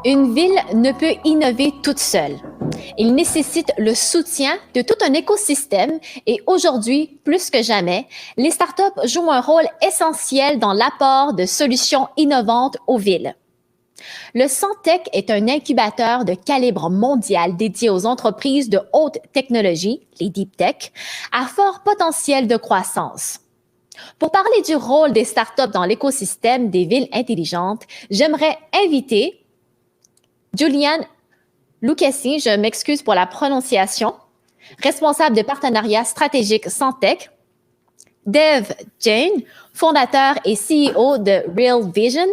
Une ville ne peut innover toute seule. Il nécessite le soutien de tout un écosystème et aujourd'hui, plus que jamais, les startups jouent un rôle essentiel dans l'apport de solutions innovantes aux villes. Le Santec est un incubateur de calibre mondial dédié aux entreprises de haute technologie, les deep tech, à fort potentiel de croissance. Pour parler du rôle des startups dans l'écosystème des villes intelligentes, j'aimerais inviter Julian Lucchesi, je m'excuse pour la prononciation, responsable de partenariat stratégique Santec, Dev Jain, fondateur et CEO de Real Vision,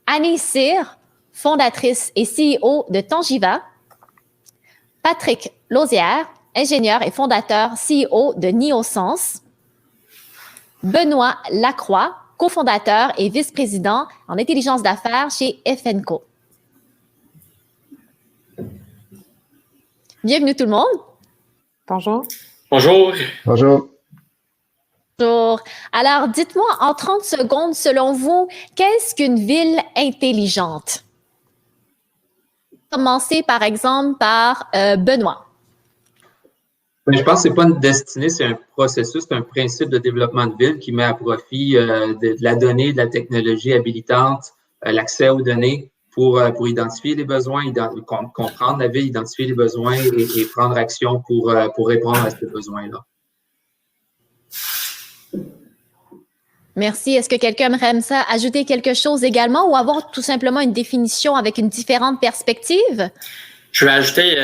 Annie Cyr, fondatrice et CEO de Tangiva, Patrick Lauzière, ingénieur et fondateur CEO de Neosense, Benoît Lacroix, cofondateur et vice-président en intelligence d'affaires chez FNCO. Bienvenue tout le monde. Bonjour. Bonjour. Bonjour. Bonjour. Alors, dites-moi en 30 secondes, selon vous, qu'est-ce qu'une ville intelligente? Commencer par exemple par Benoît. Je pense que ce n'est pas une destinée, c'est un processus, c'est un principe de développement de ville qui met à profit de la donnée, de la technologie habilitante, l'accès aux données pour identifier les besoins, comprendre la ville, identifier les besoins et prendre action pour répondre à ces besoins-là. Merci. Est-ce que quelqu'un aimerait ça ajouter quelque chose également ou avoir tout simplement une définition avec une différente perspective? Je vais ajouter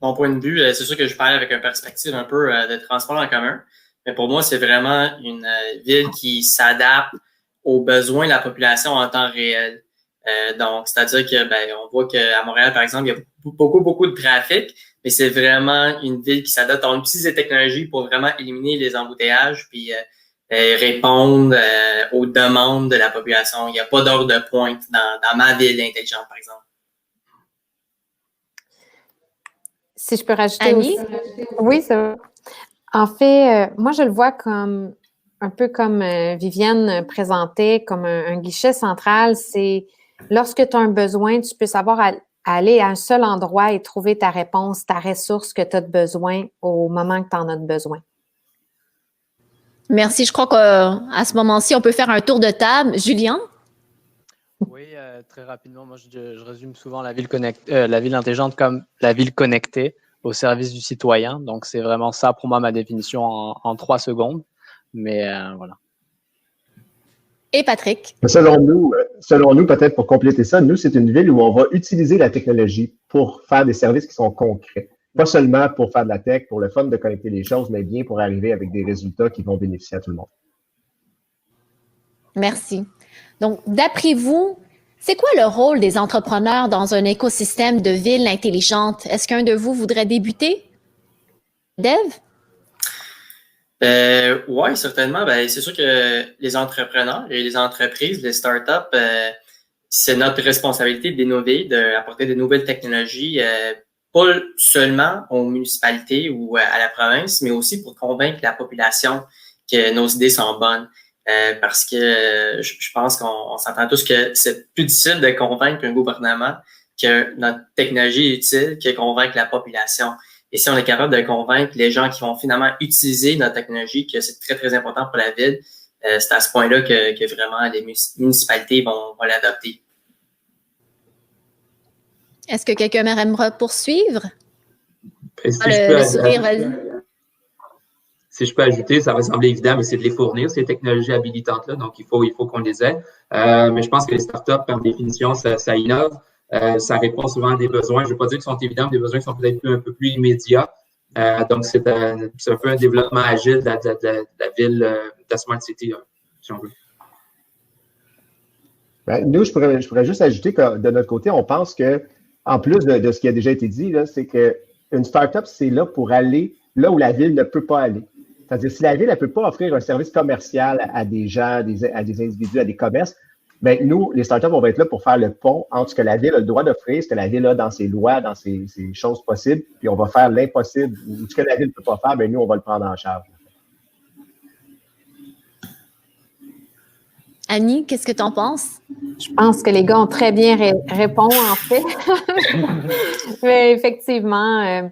mon point de vue. C'est sûr que je parle avec une perspective un peu de transport en commun, mais pour moi, c'est vraiment une ville qui s'adapte aux besoins de la population en temps réel. Donc, c'est-à-dire que on voit qu'à Montréal, par exemple, il y a beaucoup de trafic, mais c'est vraiment une ville qui s'adapte. On utilise les technologies pour vraiment éliminer les embouteillages puis répondre aux demandes de la population. Il n'y a pas d'heure de pointe dans ma ville intelligente, par exemple. Si je peux rajouter Annie? aussi. Oui, ça va. En fait, moi, je le vois comme un peu comme Viviane présentait, comme un guichet central. C'est lorsque tu as un besoin, tu peux savoir aller à un seul endroit et trouver ta réponse, ta ressource que tu as de besoin au moment que tu en as de besoin. Merci. Je crois qu'à ce moment-ci, on peut faire un tour de table. Julien? Oui, très rapidement. Moi, je résume souvent la ville intelligente comme la ville connectée au service du citoyen. Donc, c'est vraiment ça pour moi ma définition en 3 secondes. Mais voilà. Et Patrick? Selon nous, peut-être pour compléter ça, nous, c'est une ville où on va utiliser la technologie pour faire des services qui sont concrets. Pas seulement pour faire de la tech, pour le fun de connecter les choses, mais bien pour arriver avec des résultats qui vont bénéficier à tout le monde. Merci. Donc, d'après vous, c'est quoi le rôle des entrepreneurs dans un écosystème de villes intelligentes? Est-ce qu'un de vous voudrait débuter? Dev? Oui, certainement. C'est sûr que les entrepreneurs et les entreprises, les startups, c'est notre responsabilité d'innover, d'apporter de nouvelles technologies, pas seulement aux municipalités ou à la province, mais aussi pour convaincre la population que nos idées sont bonnes. Parce que je pense qu'on s'entend tous que c'est plus difficile de convaincre un gouvernement que notre technologie est utile que convaincre la population. Et si on est capable de convaincre les gens qui vont finalement utiliser notre technologie, que c'est très, très important pour la ville, c'est à ce point-là que vraiment les municipalités vont l'adopter. Est-ce que quelqu'un aimerait poursuivre? Si je peux ajouter, ça va sembler évident, mais c'est de les fournir, ces technologies habilitantes-là. Donc, il faut qu'on les ait. Mais je pense que les startups, par définition, ça innove. Ça répond souvent à des besoins. Je ne veux pas dire qu'ils sont évidents, mais des besoins qui sont peut-être un peu plus immédiats. Donc, c'est un peu un développement agile de la ville, de la Smart City, si on veut. Nous, je pourrais juste ajouter que de notre côté, on pense que, en plus de ce qui a déjà été dit, c'est qu'une startup, c'est là pour aller là où la ville ne peut pas aller. C'est-à-dire, si la ville ne peut pas offrir un service commercial à des gens, à des individus, à des commerces, bien, nous, les startups, on va être là pour faire le pont entre ce que la ville a le droit d'offrir, ce que la ville a dans ses lois, dans ses choses possibles, puis on va faire l'impossible, ou ce que la ville ne peut pas faire, bien, nous, on va le prendre en charge. Annie, qu'est-ce que tu en penses? Je pense que les gars ont très bien répondu, en fait. Mais effectivement,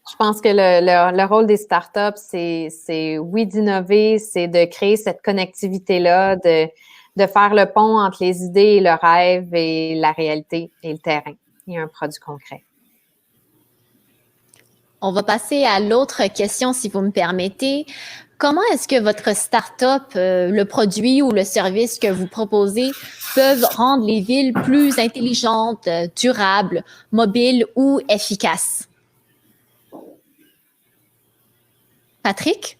je pense que le rôle des startups, c'est oui, d'innover, c'est de créer cette connectivité-là, de faire le pont entre les idées et le rêve et la réalité et le terrain et un produit concret. On va passer à l'autre question, si vous me permettez. Comment est-ce que votre startup, le produit ou le service que vous proposez peuvent rendre les villes plus intelligentes, durables, mobiles ou efficaces? Patrick?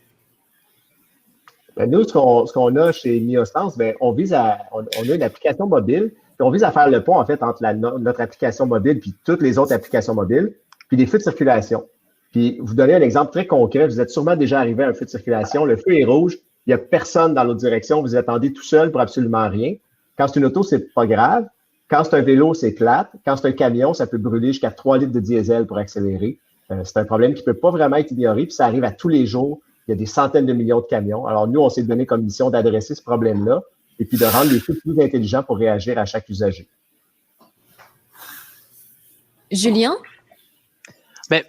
Ben, nous, ce qu'on a chez Neosense, ben, on a une application mobile, puis on vise à faire le pont, en fait, entre notre application mobile puis toutes les autres applications mobiles, puis les feux de circulation. Puis, vous donnez un exemple très concret. Vous êtes sûrement déjà arrivé à un feu de circulation. Le feu est rouge. Il n'y a personne dans l'autre direction. Vous attendez tout seul pour absolument rien. Quand c'est une auto, c'est pas grave. Quand c'est un vélo, c'est plate. Quand c'est un camion, ça peut brûler jusqu'à 3 litres de diesel pour accélérer. C'est un problème qui peut pas vraiment être ignoré. Puis, ça arrive à tous les jours. Il y a des centaines de millions de camions. Alors, nous, on s'est donné comme mission d'adresser ce problème-là et puis de rendre les feux plus intelligents pour réagir à chaque usager. Julien? Ben,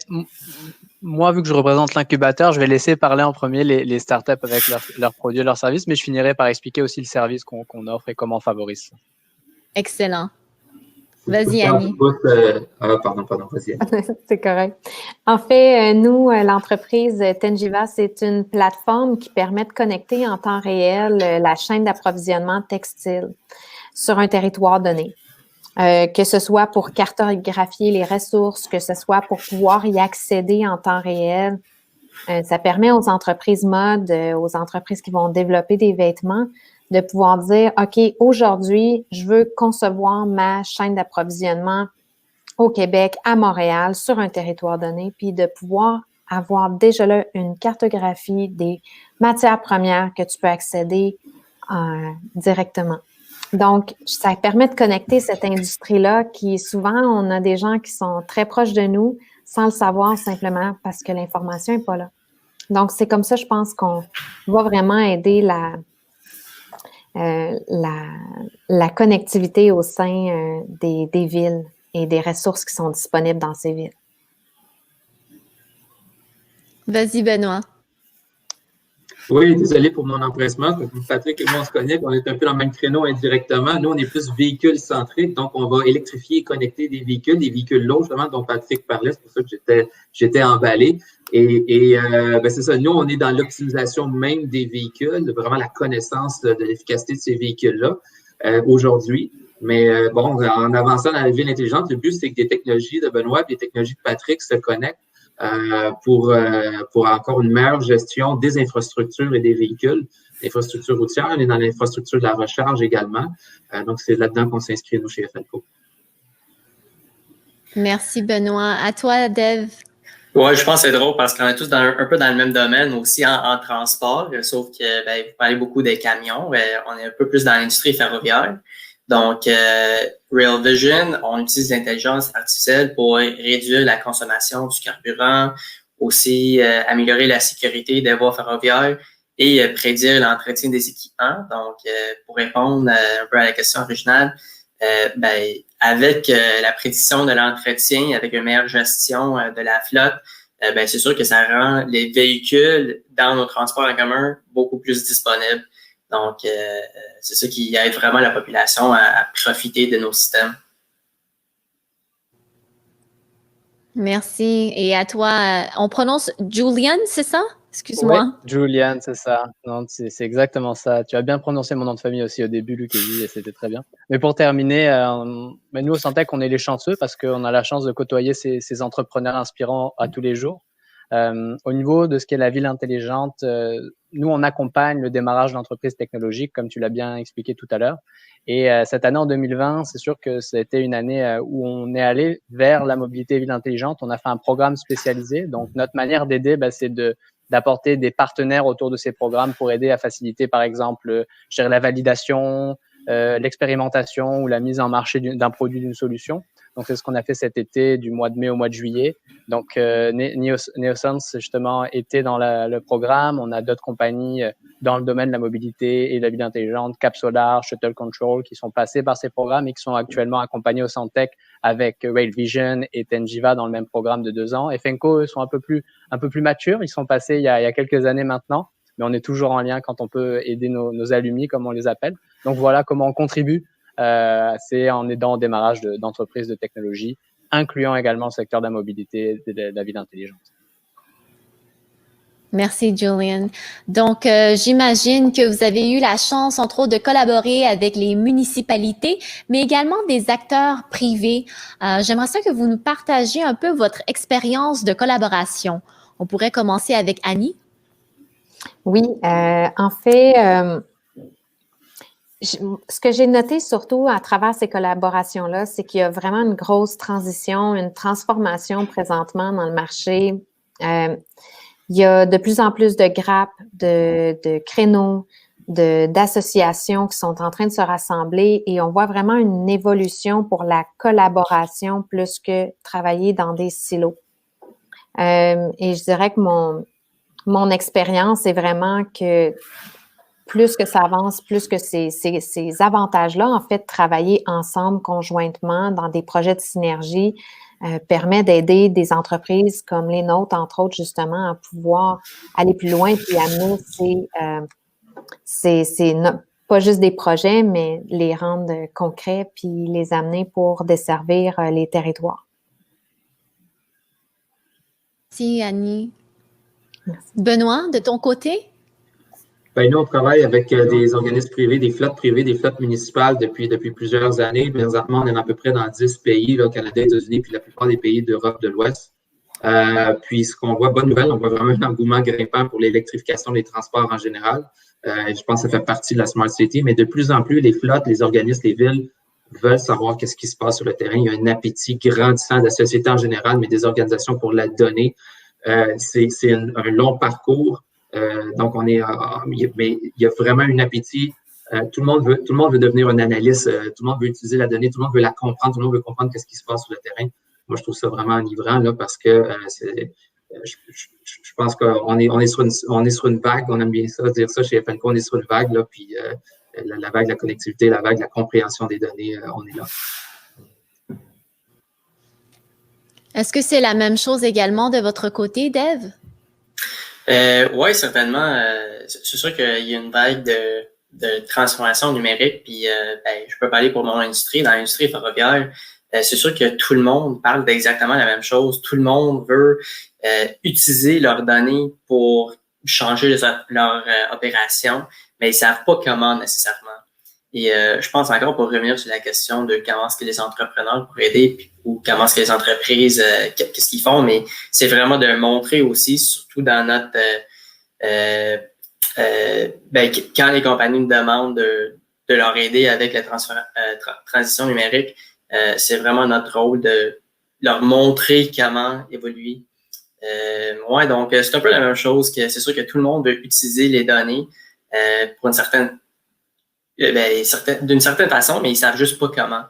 moi, vu que je représente l'incubateur, je vais laisser parler en premier les startups avec leurs produits et leurs services, mais je finirai par expliquer aussi le service qu'on offre et comment on favorise. Excellent. Vas-y, Annie. Pardon, vas-y. C'est correct. En fait, nous, l'entreprise Tengiva, c'est une plateforme qui permet de connecter en temps réel la chaîne d'approvisionnement textile sur un territoire donné. Que ce soit pour cartographier les ressources, que ce soit pour pouvoir y accéder en temps réel. Ça permet aux entreprises mode, aux entreprises qui vont développer des vêtements, de pouvoir dire, OK, aujourd'hui, je veux concevoir ma chaîne d'approvisionnement au Québec, à Montréal, sur un territoire donné, puis de pouvoir avoir déjà là une cartographie des matières premières que tu peux accéder directement. Donc, ça permet de connecter cette industrie-là qui, souvent, on a des gens qui sont très proches de nous sans le savoir simplement parce que l'information n'est pas là. Donc, c'est comme ça, je pense qu'on va vraiment aider la connectivité au sein des villes et des ressources qui sont disponibles dans ces villes. Vas-y, Benoît. Oui, désolé pour mon empressement. Patrick et moi, on se connaît, on est un peu dans le même créneau indirectement. Nous, on est plus véhicule-centrique, donc on va électrifier et connecter des véhicules lourds, justement, dont Patrick parlait, c'est pour ça que j'étais emballé. Ben c'est ça, nous, on est dans l'optimisation même des véhicules, vraiment la connaissance de l'efficacité de ces véhicules-là aujourd'hui. Mais bon, en avançant dans la ville intelligente, le but, c'est que des technologies de Benoît et des technologies de Patrick se connectent pour encore une meilleure gestion des infrastructures et des véhicules. L'infrastructure routière, on est dans l'infrastructure de la recharge également. Donc, c'est là-dedans qu'on s'inscrit, nous, chez FLCO. Merci, Benoît. À toi, Dev. Oui, je pense que c'est drôle parce qu'on est tous un peu dans le même domaine aussi en transport, sauf que vous parlez beaucoup des camions. On est un peu plus dans l'industrie ferroviaire. Donc, Real Vision, on utilise l'intelligence artificielle pour réduire la consommation du carburant, aussi améliorer la sécurité des voies ferroviaires et prédire l'entretien des équipements. Donc, pour répondre un peu à la question originale, avec la prédiction de l'entretien, avec une meilleure gestion de la flotte, c'est sûr que ça rend les véhicules dans nos transports en commun beaucoup plus disponibles. Donc, c'est ça qui aide vraiment la population à profiter de nos systèmes. Merci. Et à toi, on prononce Julian, c'est ça? Excuse-moi. Oui, Julian, c'est ça. Non, c'est exactement ça. Tu as bien prononcé mon nom de famille aussi au début, Luc, et c'était très bien. Mais pour terminer, nous, au Santec, on est les chanceux parce qu'on a la chance de côtoyer ces entrepreneurs inspirants à tous les jours. Au niveau de ce qu'est la ville intelligente, nous, on accompagne le démarrage d'entreprises technologiques, comme tu l'as bien expliqué tout à l'heure. Et cette année, en 2020, c'est sûr que c'était une année où on est allé vers la mobilité ville intelligente. On a fait un programme spécialisé. Donc, notre manière d'aider, c'est d'apporter des partenaires autour de ces programmes pour aider à faciliter, par exemple, la validation, l'expérimentation ou la mise en marché d'un produit, d'une solution. Donc, c'est ce qu'on a fait cet été, du mois de mai au mois de juillet. Donc, Neosense, justement, était dans le programme. On a d'autres compagnies dans le domaine de la mobilité et de la ville intelligente, Cap Solar, Shuttle Control, qui sont passés par ces programmes et qui sont actuellement accompagnés au Centec avec Rail Vision et Tengiva dans le même programme de 2 ans. Efenco, eux, sont un peu plus matures. Ils sont passés il y a quelques années maintenant, mais on est toujours en lien quand on peut aider nos alumni, comme on les appelle. Donc voilà comment on contribue. C'est en aidant au démarrage d'entreprises de technologie, incluant également le secteur de la mobilité et de la ville intelligente. Merci, Julian. Donc, j'imagine que vous avez eu la chance, entre autres, de collaborer avec les municipalités, mais également des acteurs privés. J'aimerais ça que vous nous partagiez un peu votre expérience de collaboration. On pourrait commencer avec Annie. Oui, en fait, ce que j'ai noté surtout à travers ces collaborations-là, c'est qu'il y a vraiment une grosse transition, une transformation présentement dans le marché. Il y a de plus en plus de grappes, de créneaux, d'associations qui sont en train de se rassembler et on voit vraiment une évolution pour la collaboration plus que travailler dans des silos. Et je dirais que mon expérience est vraiment que plus que ça avance, plus que ces avantages-là, en fait, travailler ensemble conjointement dans des projets de synergie permet d'aider des entreprises comme les nôtres, entre autres, justement, à pouvoir aller plus loin puis amener pas juste des projets, mais les rendre concrets puis les amener pour desservir les territoires. Merci, Annie. Merci. Benoît, de ton côté? Ben, nous, on travaille avec des organismes privés, des flottes privées, des flottes municipales depuis plusieurs années. Présentement, on est à peu près dans 10 pays, là, Canada, États-Unis, puis la plupart des pays d'Europe de l'Ouest. Puis ce qu'on voit, bonne nouvelle, on voit vraiment un engouement grimpant pour l'électrification des transports en général. Je pense que ça fait partie de la Smart City, mais de plus en plus, les flottes, les organismes, les villes veulent savoir qu'est-ce qui se passe sur le terrain. Il y a un appétit grandissant de la société en général, mais des organisations pour la donner. C'est un long parcours. Donc, mais il y a vraiment un appétit. Tout le monde veut devenir un analyste. Tout le monde veut utiliser la donnée. Tout le monde veut la comprendre. Tout le monde veut comprendre qu'est-ce qui se passe sur le terrain. Moi, je trouve ça vraiment enivrant là parce que je pense qu'on est sur une vague. On aime bien ça dire ça chez Efenco. On est sur une vague là. Puis la vague de la connectivité, la vague de la compréhension des données, on est là. Est-ce que c'est la même chose également de votre côté, Dave? Oui, certainement. C'est sûr qu'il y a une vague de transformation numérique. Puis, je peux parler pour mon industrie. Dans l'industrie ferroviaire, c'est sûr que tout le monde parle d'exactement la même chose. Tout le monde veut utiliser leurs données pour changer leur opération, mais ils savent pas comment nécessairement. Et je pense encore pour revenir sur la question de comment est-ce que les entrepreneurs pourraient aider ou comment est-ce que les entreprises, qu'est-ce qu'ils font, mais c'est vraiment de montrer aussi, surtout dans notre quand les compagnies nous demandent de leur aider avec la transition numérique, c'est vraiment notre rôle de leur montrer comment évoluer. Donc c'est un peu la même chose que c'est sûr que tout le monde veut utiliser les données pour d'une certaine façon, mais ils savent juste pas comment.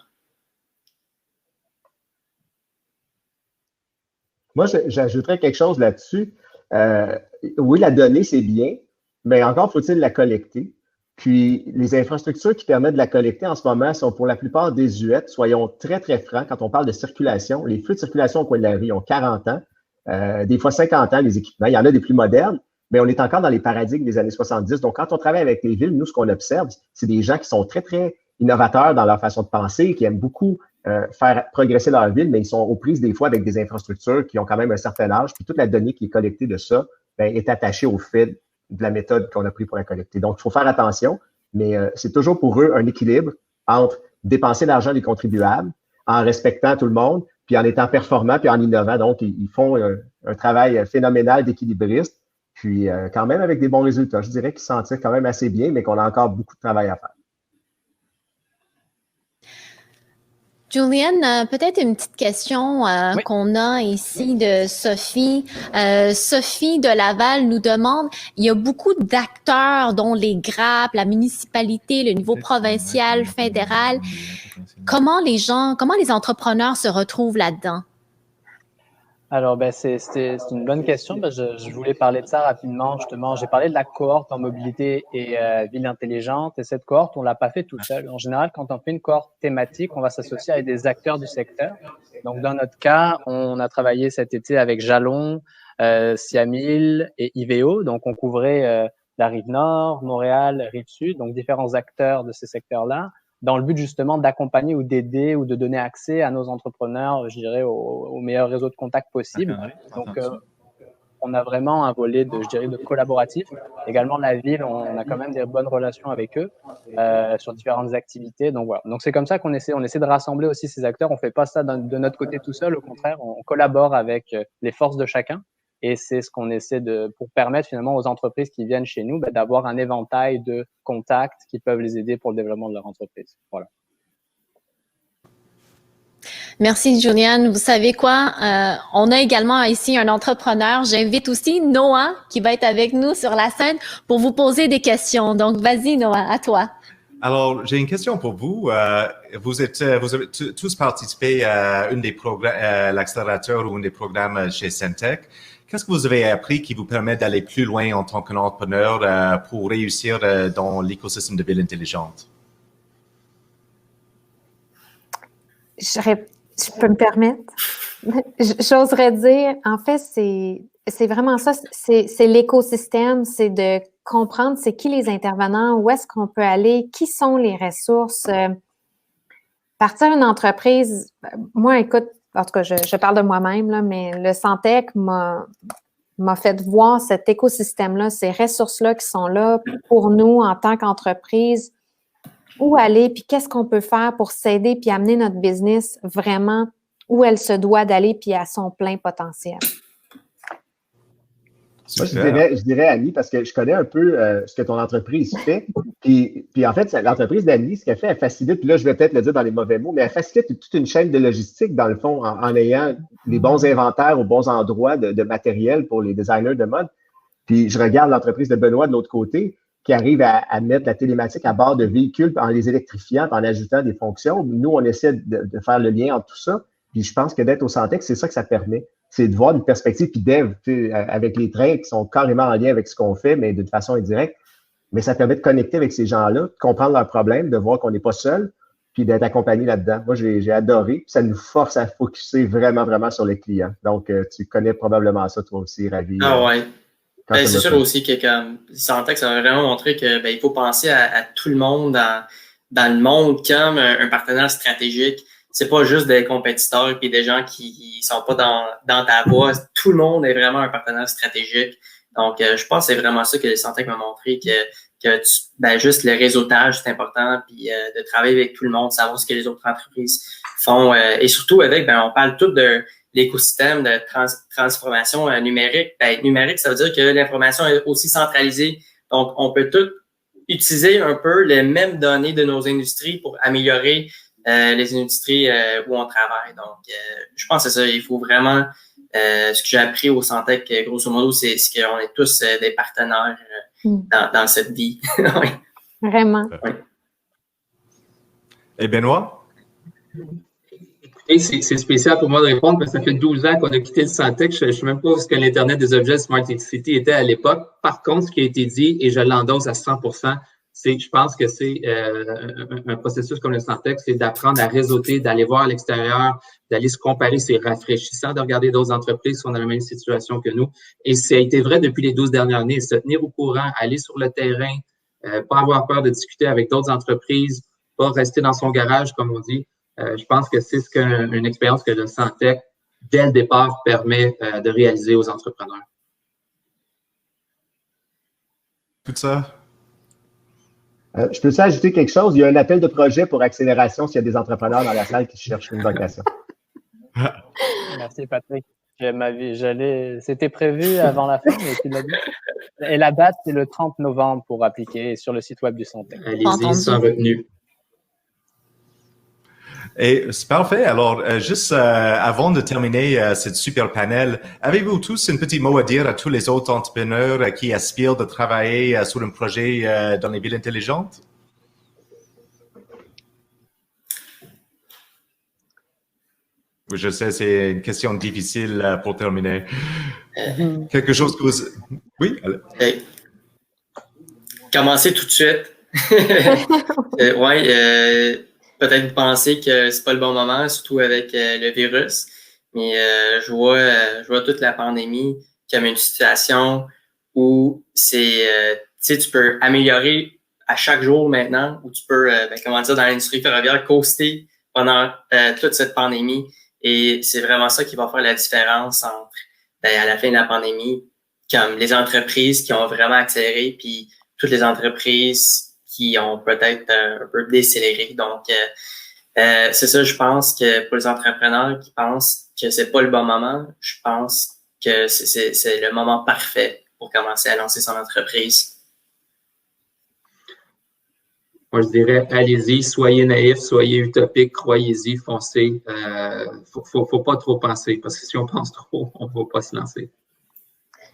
Moi, j'ajouterais quelque chose là-dessus. Oui, la donnée, c'est bien, mais encore faut-il la collecter. Puis, les infrastructures qui permettent de la collecter en ce moment sont pour la plupart désuètes. Soyons très, très francs quand on parle de circulation. Les flux de circulation au coin de la rue ont 40 ans, des fois 50 ans, les équipements. Il y en a des plus modernes, mais on est encore dans les paradigmes des années 70. Donc, quand on travaille avec les villes, nous, ce qu'on observe, c'est des gens qui sont très, très innovateurs dans leur façon de penser, qui aiment beaucoup faire progresser leur ville, mais ils sont aux prises des fois avec des infrastructures qui ont quand même un certain âge. Puis toute la donnée qui est collectée de ça est attachée au fait de la méthode qu'on a pris pour la collecter. Donc, il faut faire attention, mais c'est toujours pour eux un équilibre entre dépenser l'argent des contribuables en respectant tout le monde, puis en étant performants, puis en innovant. Donc, ils font un travail phénoménal d'équilibriste, puis quand même avec des bons résultats. Je dirais qu'ils s'en tirent quand même assez bien, mais qu'on a encore beaucoup de travail à faire. Julian, peut-être une petite question oui. Qu'on a ici de Sophie. Sophie de Laval nous demande, il y a beaucoup d'acteurs, dont les grappes, la municipalité, le niveau provincial, fédéral. Comment les entrepreneurs se retrouvent là-dedans? Alors, c'est une bonne question. Je voulais parler de ça rapidement, justement. J'ai parlé de la cohorte en mobilité et ville intelligente. Et cette cohorte, on l'a pas fait tout seul. En général, quand on fait une cohorte thématique, on va s'associer avec des acteurs du secteur. Donc, dans notre cas, on a travaillé cet été avec Jalon, Siamil et Iveo. Donc, on couvrait la rive nord, Montréal, rive sud, donc différents acteurs de ces secteurs-là, dans le but justement d'accompagner ou d'aider ou de donner accès à nos entrepreneurs, je dirais, au meilleur réseau de contacts possible. Donc, on a vraiment un volet de collaboratif. Également, la ville, on a quand même des bonnes relations avec eux sur différentes activités. Donc, voilà. Donc, c'est comme ça qu'on essaie de rassembler aussi ces acteurs. On fait pas ça de notre côté tout seul. Au contraire, on collabore avec les forces de chacun. Et c'est ce qu'on essaie pour permettre finalement aux entreprises qui viennent chez nous d'avoir un éventail de contacts qui peuvent les aider pour le développement de leur entreprise. Voilà. Merci, Juliane. Vous savez quoi? On a également ici un entrepreneur. J'invite aussi Noah qui va être avec nous sur la scène pour vous poser des questions. Donc, vas-y, Noah, à toi. Alors, j'ai une question pour vous. Vous avez tous participé à une des programmes, l'accélérateur ou un des programmes chez Syntec. Qu'est-ce que vous avez appris qui vous permet d'aller plus loin en tant qu'entrepreneur pour réussir dans l'écosystème de ville intelligente? Je peux me permettre? J'oserais dire, en fait, c'est vraiment ça, c'est l'écosystème, c'est de comprendre c'est qui les intervenants, où est-ce qu'on peut aller, qui sont les ressources. Partir une entreprise, moi, écoute, en tout cas, je parle de moi-même, là, mais le Syntec m'a fait voir cet écosystème-là, ces ressources-là qui sont là pour nous en tant qu'entreprise, où aller, puis qu'est-ce qu'on peut faire pour s'aider puis amener notre business vraiment où elle se doit d'aller puis à son plein potentiel. Moi, je dirais, Annie, parce que je connais un peu ce que ton entreprise fait. Puis en fait, l'entreprise d'Annie, ce qu'elle fait, elle facilite, puis là, je vais peut-être le dire dans les mauvais mots, mais elle facilite toute une chaîne de logistique, dans le fond, en ayant les bons inventaires aux bons endroits de matériel pour les designers de mode. Puis je regarde l'entreprise de Benoît de l'autre côté, qui arrive à mettre la télématique à bord de véhicules en les électrifiant, en ajoutant des fonctions. Nous, on essaie de faire le lien entre tout ça. Puis je pense que d'être au Syntec, c'est ça que ça permet. C'est de voir une perspective, puis avec les trains qui sont carrément en lien avec ce qu'on fait, mais d'une façon indirecte. Mais ça permet de connecter avec ces gens-là, de comprendre leurs problèmes, de voir qu'on n'est pas seul, puis d'être accompagné là-dedans. Moi, j'ai adoré. Ça nous force à focusser vraiment, vraiment sur les clients. Donc, tu connais probablement ça, toi aussi, Ravi. Ah ouais. C'est sûr aussi que comme Syntec, ça va vraiment montrer que il faut penser à tout le monde dans le monde comme un partenaire stratégique. C'est pas juste des compétiteurs et des gens qui sont pas dans ta voie. Tout le monde est vraiment un partenaire stratégique. Donc, je pense que c'est vraiment ça que Syntec m'a montré que juste le réseautage, c'est important, puis de travailler avec tout le monde, savoir ce que les autres entreprises font. Et surtout avec, on parle tout de l'écosystème de transformation numérique. Numérique, ça veut dire que l'information est aussi centralisée. Donc, on peut tout utiliser un peu les mêmes données de nos industries pour améliorer les industries où on travaille. Donc, je pense que c'est ça. Il faut vraiment... ce que j'ai appris au Syntec, grosso modo, c'est qu'on est tous des partenaires dans cette vie. Oui. Vraiment. Oui. Et Benoît? Et c'est spécial pour moi de répondre parce que ça fait 12 ans qu'on a quitté le Syntec. Je ne sais même pas ce que l'Internet des objets Smart City était à l'époque. Par contre, ce qui a été dit, et je l'endosse à 100%, je pense que c'est un processus comme le Syntec, c'est d'apprendre à réseauter, d'aller voir à l'extérieur, d'aller se comparer. C'est rafraîchissant de regarder d'autres entreprises qui sont dans la même situation que nous. Et ça a été vrai depuis les 12 dernières années. Se tenir au courant, aller sur le terrain, pas avoir peur de discuter avec d'autres entreprises, pas rester dans son garage, comme on dit. Je pense que c'est une expérience que le Syntec, dès le départ, permet de réaliser aux entrepreneurs. Tout ça? Je peux aussi ajouter quelque chose? Il y a un appel de projet pour accélération s'il y a des entrepreneurs dans la salle qui cherchent une vocation. Merci, Patrick. C'était prévu avant la fin, mais tu l'as dit. Et la date, c'est le 30 novembre pour appliquer sur le site web du Syntec. Allez-y, sans retenue. Et c'est parfait. Alors, juste avant de terminer cette super panel, avez-vous tous un petit mot à dire à tous les autres entrepreneurs qui aspirent de travailler sur un projet dans les villes intelligentes? Je sais, c'est une question difficile pour terminer. Quelque chose que vous... Oui? Commencer tout de suite. Peut-être vous pensez que c'est pas le bon moment, surtout avec le virus. Mais je vois toute la pandémie comme une situation où tu peux améliorer à chaque jour maintenant, où tu peux, dans l'industrie ferroviaire, coaster pendant toute cette pandémie. Et c'est vraiment ça qui va faire la différence entre, à la fin de la pandémie, comme les entreprises qui ont vraiment accéléré, puis toutes les entreprises qui ont peut-être un peu décéléré. Donc, c'est ça, je pense que pour les entrepreneurs qui pensent que c'est pas le bon moment, je pense que c'est le moment parfait pour commencer à lancer son entreprise. Moi, je dirais, allez-y, soyez naïfs, soyez utopiques, croyez-y, foncez. Faut pas trop penser, parce que si on pense trop, on ne va pas se lancer.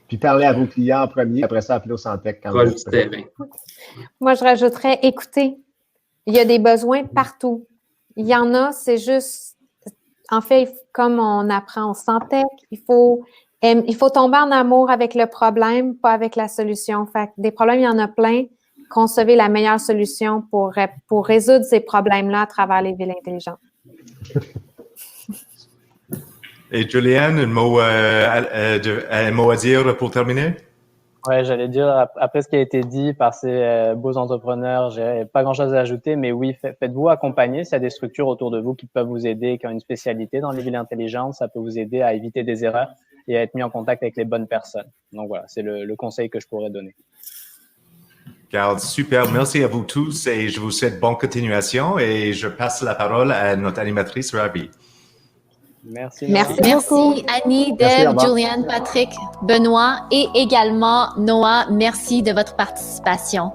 Puis parlez à vos clients en premier, après ça, appelez au Centec quand Proche vous du prêt. terrain. Moi, je rajouterais écoutez. Il y a des besoins partout. Il y en a, c'est juste, en fait, comme on apprend au Centec, il faut tomber en amour avec le problème, pas avec la solution. Fait que des problèmes, il y en a plein. Concevez la meilleure solution pour résoudre ces problèmes-là à travers les villes intelligentes. Et Juliane, un mot à dire pour terminer? Ouais, j'allais dire, après ce qui a été dit par ces beaux entrepreneurs, j'ai pas grand-chose à ajouter, mais oui, faites-vous accompagner. S'il y a des structures autour de vous qui peuvent vous aider, qui ont une spécialité dans les villes intelligentes, ça peut vous aider à éviter des erreurs et à être mis en contact avec les bonnes personnes. Donc voilà, c'est le conseil que je pourrais donner. Carl, super. Merci à vous tous et je vous souhaite bonne continuation et je passe la parole à notre animatrice Ravi. Merci. Merci Annie, Merci, Deb, Juliane, Patrick, Benoît et également Noah. Merci de votre participation.